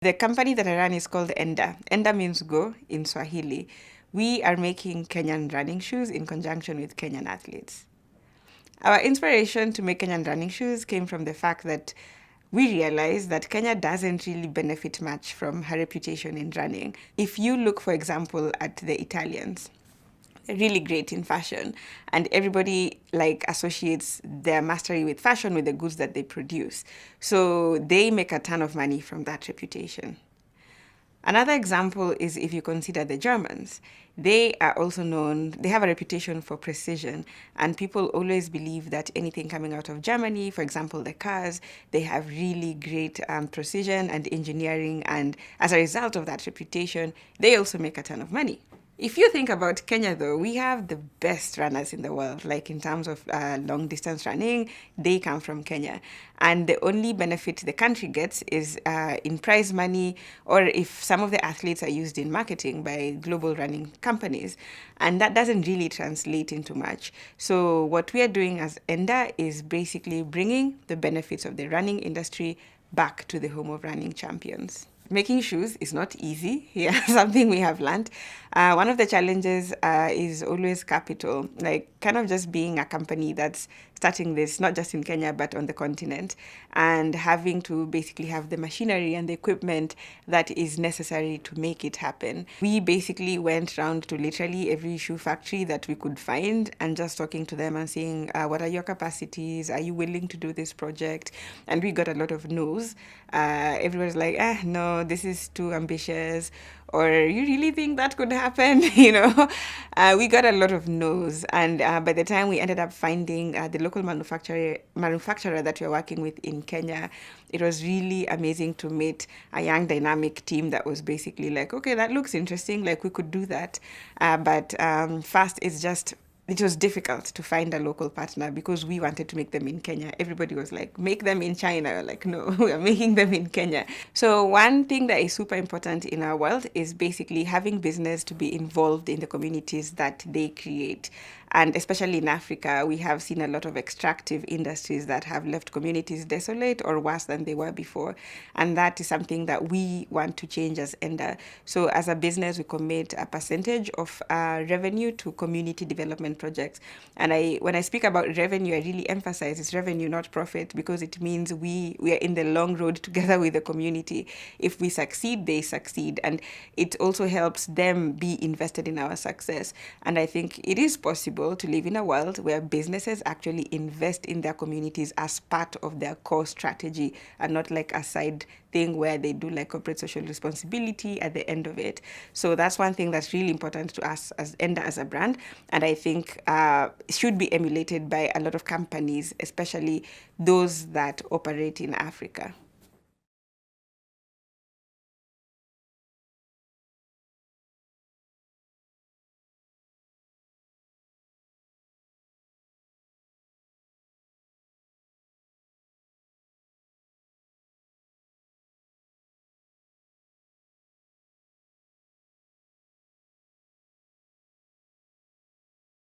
The company that I run is called ENDA. ENDA means go in Swahili. We are making Kenyan running shoes in conjunction with Kenyan athletes. Our inspiration to make Kenyan running shoes came from the fact that we realized that Kenya doesn't really benefit much from her reputation in running. If you look, for example, at the Italians, they're really great in fashion, and everybody like associates their mastery with fashion with the goods that they produce. So they make a ton of money from that reputation. Another example is if you consider the Germans. They are also known, they have a reputation for precision, and people always believe that anything coming out of Germany, for example, the cars, they have really great precision and engineering, and as a result of that reputation, they also make a ton of money. If you think about Kenya, though, we have the best runners in the world. Like in terms of long distance running, they come from Kenya. And the only benefit the country gets is in prize money, or if some of the athletes are used in marketing by global running companies. And that doesn't really translate into much. So, what we are doing as ENDA is basically bringing the benefits of the running industry back to the home of running champions. Making shoes is not easy. Yeah, something we have learned. One of the challenges is always capital, like kind of just being a company that's starting this, not just in Kenya, but on the continent, and having to basically have the machinery and the equipment that is necessary to make it happen. We basically went around to literally every shoe factory that we could find and just talking to them and saying, what are your capacities? Are you willing to do this project? And we got a lot of no's. Everyone's like, no, this is too ambitious, or you really think that could happen? We got a lot of no's, and by the time we ended up finding the local manufacturer that we're working with in Kenya, it was really amazing to meet a young dynamic team that was basically like, okay, that looks interesting, like we could do that, but first it was difficult to find a local partner because we wanted to make them in Kenya. Everybody was like, make them in China. We're like, no, we are making them in Kenya. So one thing that is super important in our world is basically having business to be involved in the communities that they create. And especially in Africa, we have seen a lot of extractive industries that have left communities desolate or worse than they were before. And that is something that we want to change as ENDA. So as a business, we commit a percentage of revenue to community development projects. And when I speak about revenue, I really emphasize it's revenue, not profit, because it means we are in the long road together with the community. If we succeed, they succeed. And it also helps them be invested in our success. And I think it is possible to live in a world where businesses actually invest in their communities as part of their core strategy and not like a side thing where they do like corporate social responsibility at the end of it. So that's one thing that's really important to us as ENDA as a brand. And I think it should be emulated by a lot of companies, especially those that operate in Africa.